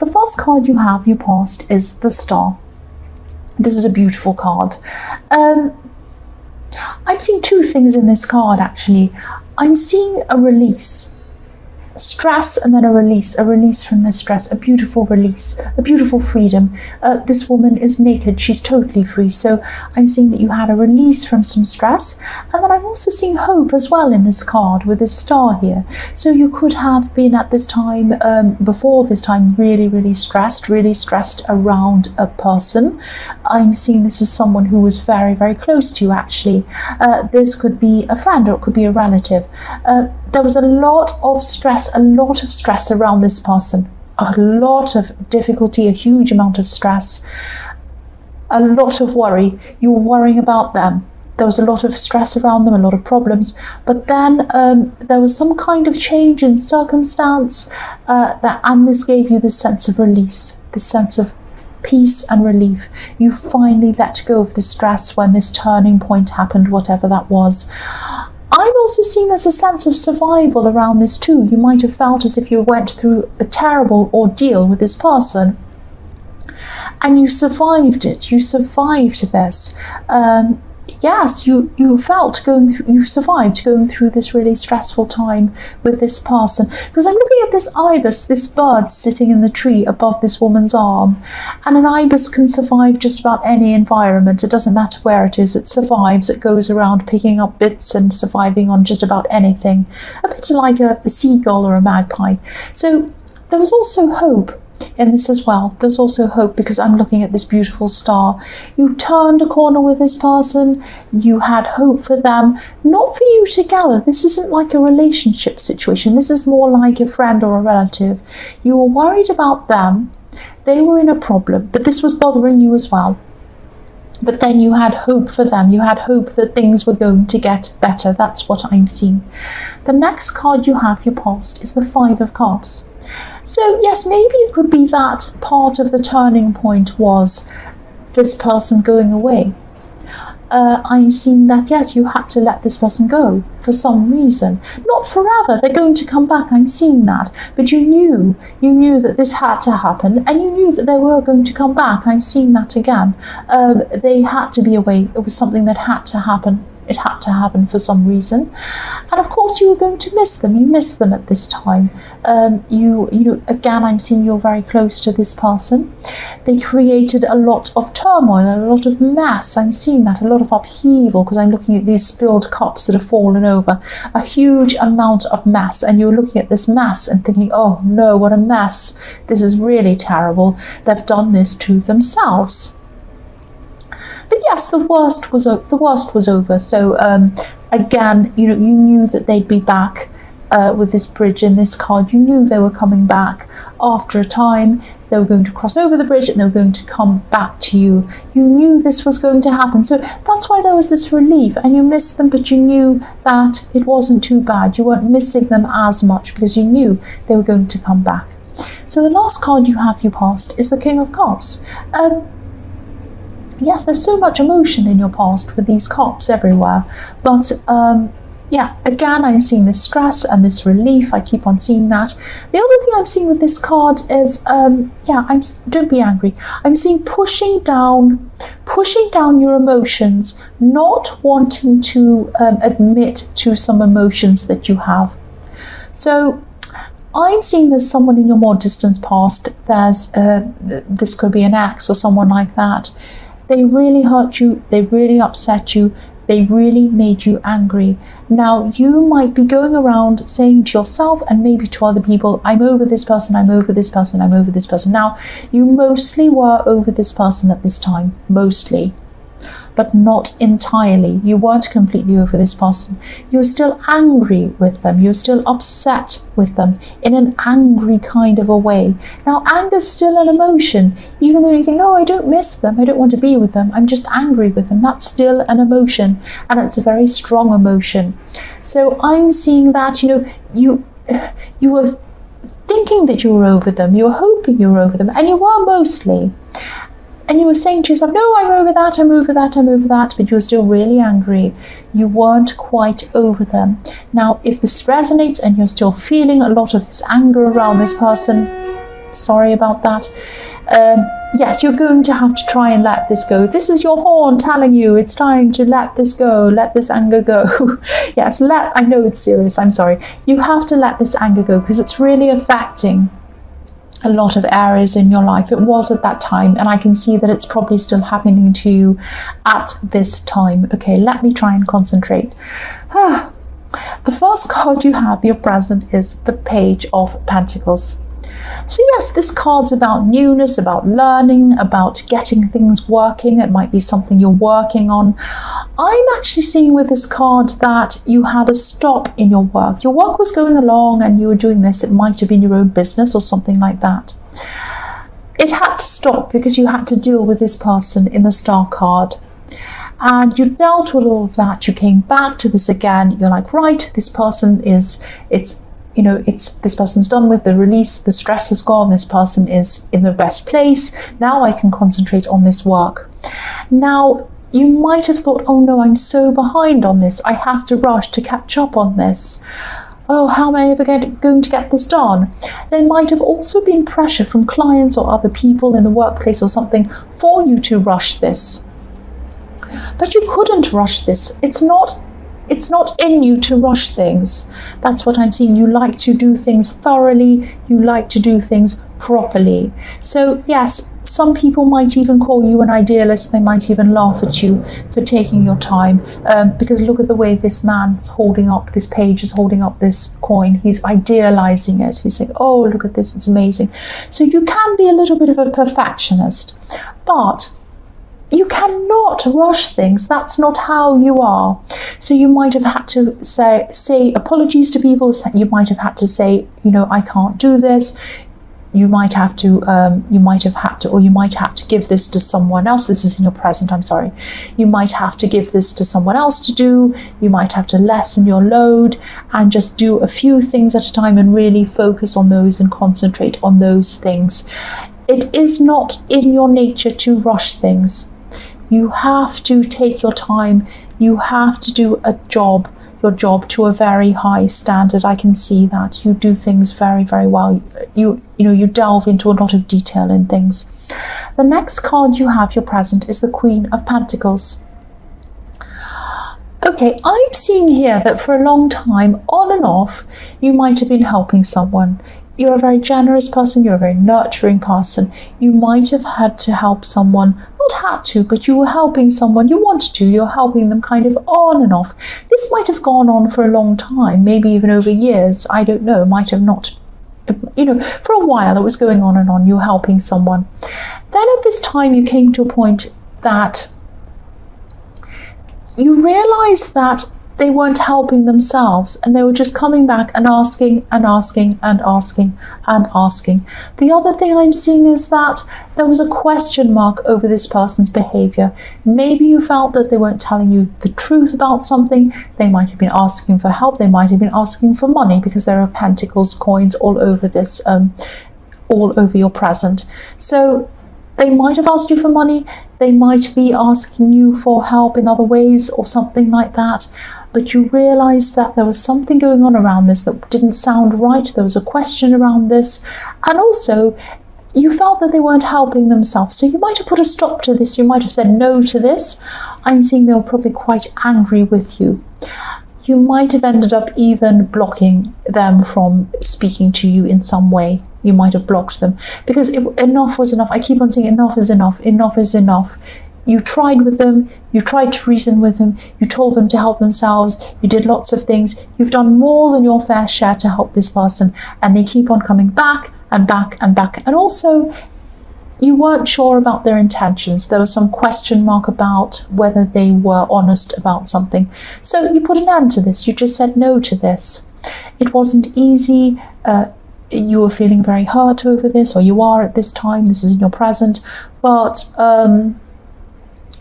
the first card you have, you passed, is the Star. This is a beautiful card. I'm seeing two things in this card, actually. I'm seeing a release. Stress and then a release from the stress, a beautiful release, a beautiful freedom. This woman is naked, she's totally free. So I'm seeing that you had a release from some stress, and then I'm also seeing hope as well in this card with this star here. So you could have been at this time, before this time, really stressed around a person. I'm seeing this as someone who was very, very close to you, actually. This could be a friend or it could be a relative. There was a lot of stress around this person, a lot of difficulty, a huge amount of stress, a lot of worry. You were worrying about them. There was a lot of stress around them, a lot of problems. But then there was some kind of change in circumstance, and this gave you this sense of release, this sense of peace and relief. You finally let go of the stress when this turning point happened, whatever that was. I'm also seeing there's a sense of survival around this too. You might have felt as if you went through a terrible ordeal with this person, and you survived it. You survived this. Yes, you survived going through this really stressful time with this person. Because I'm looking at this ibis, this bird sitting in the tree above this woman's arm. And an ibis can survive just about any environment. It doesn't matter where it is. It survives. It goes around picking up bits and surviving on just about anything. A bit like a seagull or a magpie. So there was also hope in this as well. There's also hope because I'm looking at this beautiful star. You turned a corner with this person. You had hope for them, not for you together. This isn't like a relationship situation. This is more like a friend or a relative. You were worried about them. They were in a problem, but this was bothering you as well. But then you had hope for them. You had hope that things were going to get better. That's what I'm seeing. The next card you have, your past, is the Five of Cups. So yes, maybe it could be that part of the turning point was this person going away. I'm seeing that, yes, you had to let this person go for some reason. Not forever, they're going to come back, I'm seeing that. But you knew that this had to happen, and you knew that they were going to come back. I'm seeing that again. They had to be away. It was something that had to happen. It had to happen for some reason. And of course you were going to miss them. You missed them at this time. Again, I'm seeing you're very close to this person. They created a lot of turmoil, a lot of mess. I'm seeing that, a lot of upheaval, because I'm looking at these spilled cups that have fallen over. A huge amount of mess. And you're looking at this mess and thinking, oh no, what a mess. This is really terrible. They've done this to themselves. But yes, the worst was over. So again, you knew that they'd be back with this bridge in this card. You knew they were coming back after a time. They were going to cross over the bridge and they were going to come back to you. You knew this was going to happen. So that's why there was this relief, and you missed them, but you knew that it wasn't too bad. You weren't missing them as much because you knew they were going to come back. So the last card you have, you passed, is the King of Cups. Yes, there's so much emotion in your past with these cups everywhere. But yeah, again, I'm seeing this stress and this relief. I keep on seeing that. The other thing I'm seeing with this card is, don't be angry. I'm seeing pushing down your emotions, not wanting to admit to some emotions that you have. So I'm seeing there's someone in your more distant past. This could be an ex or someone like that. They really hurt you, they really upset you, they really made you angry. Now, you might be going around saying to yourself and maybe to other people, I'm over this person, I'm over this person, I'm over this person. Now, you mostly were over this person at this time, mostly, but not entirely. You weren't completely over this person. You were still angry with them. You were still upset with them in an angry kind of a way. Now, anger is still an emotion. Even though you think, oh, I don't miss them, I don't want to be with them, I'm just angry with them. That's still an emotion, and it's a very strong emotion. So I'm seeing that, you were thinking that you were over them, you were hoping you were over them, and you were mostly. And you were saying to yourself, no, I'm over that, I'm over that, I'm over that, but you were still really angry. You weren't quite over them. Now, if this resonates and you're still feeling a lot of this anger around this person, Sorry about that. Yes, you're going to have to try and let this go. This is your horn telling you it's time to let this go, let this anger go. Yes, I know it's serious, I'm sorry. You have to let this anger go because it's really affecting a lot of areas in your life. It was at that time, and I can see that it's probably still happening to you at this time. Okay, let me try and concentrate. The first card you have, your present, is the Page of Pentacles. So yes, this card's about newness, about learning, about getting things working. It might be something you're working on. I'm actually seeing with this card that you had a stop in your work. Your work was going along and you were doing this. It might have been your own business or something like that. It had to stop because you had to deal with this person in the Star card. And you dealt with all of that. You came back to this again. You're like, right, this person is, this person's done with the release, the stress is gone, this person is in the best place. Now I can concentrate on this work. Now, you might have thought, oh no, I'm so behind on this. I have to rush to catch up on this. Oh, how am I ever going to get this done? There might have also been pressure from clients or other people in the workplace or something for you to rush this. But you couldn't rush this. It's not in you to rush things. That's what I'm seeing. You like to do things thoroughly. You like to do things properly. So yes, some people might even call you an idealist. They might even laugh at you for taking your time, because look at the way this man's holding up, this page is holding up this coin. He's idealizing it. He's saying, oh, look at this, it's amazing. So you can be a little bit of a perfectionist, but you cannot rush things. That's not how you are. So you might have had to say apologies to people. You might have had to say, I can't do this. You might have to give this to someone else. This is in your present, I'm sorry. You might have to give this to someone else to do. You might have to lessen your load and just do a few things at a time and really focus on those and concentrate on those things. It is not in your nature to rush things. You have to take your time. You have to do your job to a very high standard. I can see that. You do things very, very well. You delve into a lot of detail in things. The next card you have, your present, is the Queen of Pentacles. Okay, I'm seeing here that for a long time, on and off, you might have been helping someone. You're a very generous person, you're a very nurturing person. You might have had to help someone, not had to, but you were helping someone, you wanted to, you're helping them kind of on and off. This might have gone on for a long time, maybe even over years, I don't know, might have not. For a while it was going on and on, you were helping someone. Then at this time you came to a point that you realized that they weren't helping themselves and they were just coming back and asking and asking and asking and asking. The other thing I'm seeing is that there was a question mark over this person's behavior. Maybe you felt that they weren't telling you the truth about something. They might have been asking for help. They might have been asking for money, because there are pentacles, coins all over this, all over your present. So they might have asked you for money. They might be asking you for help in other ways or something like that. But you realized that there was something going on around this that didn't sound right. There was a question around this. And also, you felt that they weren't helping themselves. So you might have put a stop to this. You might have said no to this. I'm seeing they were probably quite angry with you. You might have ended up even blocking them from speaking to you in some way. You might have blocked them because enough was enough. I keep on saying enough is enough. Enough is enough. You tried with them, you tried to reason with them, you told them to help themselves, you did lots of things, you've done more than your fair share to help this person, and they keep on coming back and back and back. And also, you weren't sure about their intentions. There was some question mark about whether they were honest about something. So you put an end to this, you just said no to this. It wasn't easy. You were feeling very hurt over this, or you are at this time, this is in your present, but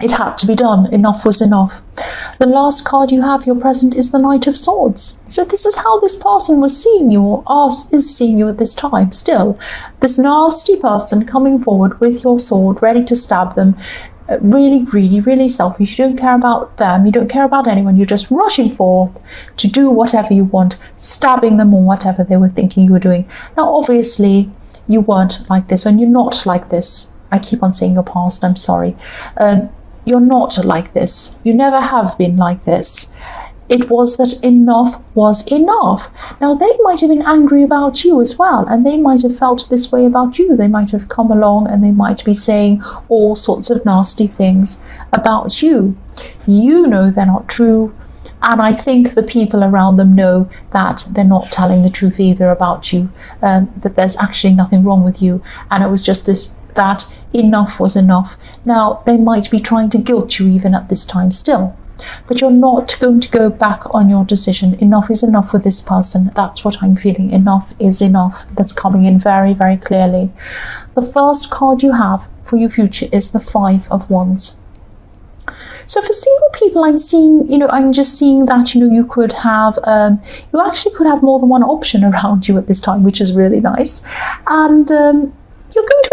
it had to be done. Enough was enough. The last card you have, your present, is the Knight of Swords. So this is how this person was seeing you, or is seeing you at this time still. This nasty person coming forward with your sword, ready to stab them, really greedy, really selfish. You don't care about them, you don't care about anyone, you're just rushing forth to do whatever you want, stabbing them or whatever they were thinking you were doing. Now obviously, you weren't like this, and you're not like this. I keep on saying your past, I'm sorry. You're not like this. You never have been like this. It was that enough was enough. Now, they might have been angry about you as well, and they might have felt this way about you. They might have come along and they might be saying all sorts of nasty things about you. You know they're not true, and I think the people around them know that they're not telling the truth either about you, that there's actually nothing wrong with you, and it was just that enough was enough. Now, they might be trying to guilt you even at this time still. But you're not going to go back on your decision. Enough is enough with this person. That's what I'm feeling. Enough is enough. That's coming in very, very clearly. The first card you have for your future is the Five of Wands. So for single people, I'm seeing, I'm just seeing that, you could have, you actually could have more than one option around you at this time, which is really nice. And you're going to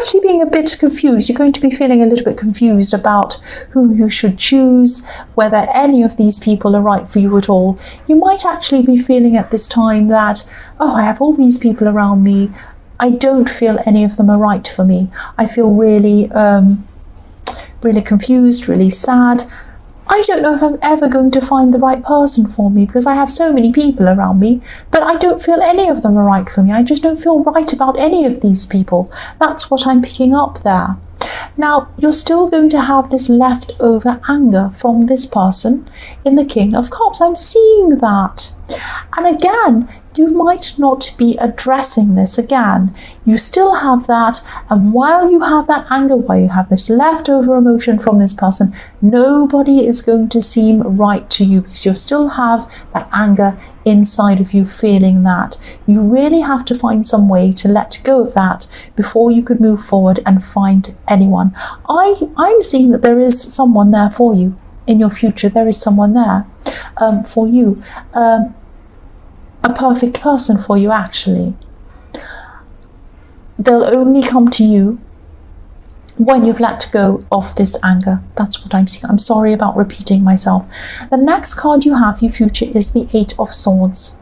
actually being a bit confused. You're going to be feeling a little bit confused about who you should choose, whether any of these people are right for you at all. You might actually be feeling at this time that, oh, I have all these people around me. I don't feel any of them are right for me. I feel really, really confused, really sad. I don't know if I'm ever going to find the right person for me because I have so many people around me, but I don't feel any of them are right for me. I just don't feel right about any of these people. That's what I'm picking up there. Now, you're still going to have this leftover anger from this person in the King of Cups. I'm seeing that. And again, you might not be addressing this again. You still have that, and while you have that anger, while you have this leftover emotion from this person, nobody is going to seem right to you because you still have that anger inside of you feeling that. You really have to find some way to let go of that before you could move forward and find anyone. I'm seeing that there is someone there for you in your future. There is someone there for you. A perfect person for you, actually. They'll only come to you when you've let go of this anger. That's what I'm seeing. I'm sorry about repeating myself. The next card you have, your future, is the Eight of Swords.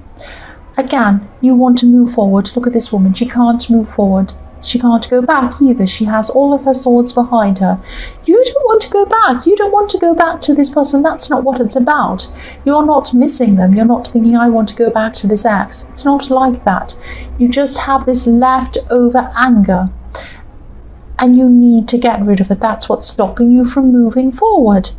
Again, you want to move forward. Look at this woman. She can't move forward. She can't go back either. She has all of her swords behind her. You don't want to go back. You don't want to go back to this person. That's not what it's about. You're not missing them. You're not thinking, I want to go back to this ex. It's not like that. You just have this leftover anger and you need to get rid of it. That's what's stopping you from moving forward.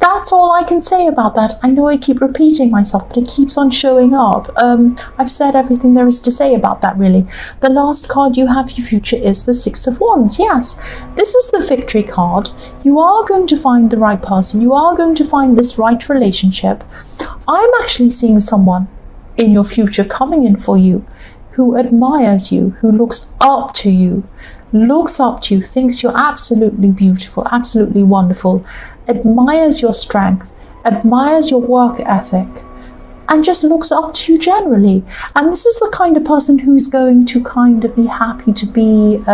That's all I can say about that. I know I keep repeating myself, but it keeps on showing up. I've said everything there is to say about that, really. The last card you have, your future, is the Six of Wands. Yes, this is the victory card. You are going to find the right person. You are going to find this right relationship. I'm actually seeing someone in your future coming in for you who admires you, who looks up to you, thinks you're absolutely beautiful, absolutely wonderful, admires your strength, admires your work ethic, and just looks up to you generally. And this is the kind of person who's going to kind of be happy to be, what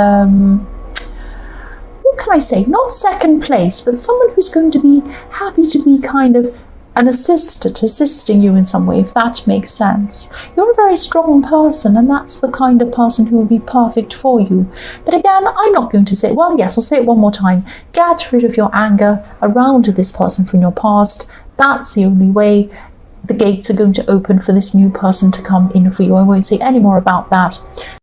can I say, not second place, but someone who's going to be happy to be kind of an assistant, assisting you in some way, if that makes sense. You're a very strong person, and that's the kind of person who will be perfect for you. But again, I'm not going to say, well, yes, I'll say it one more time. Get rid of your anger around this person from your past. That's the only way. The gates are going to open for this new person to come in for you. I won't say any more about that.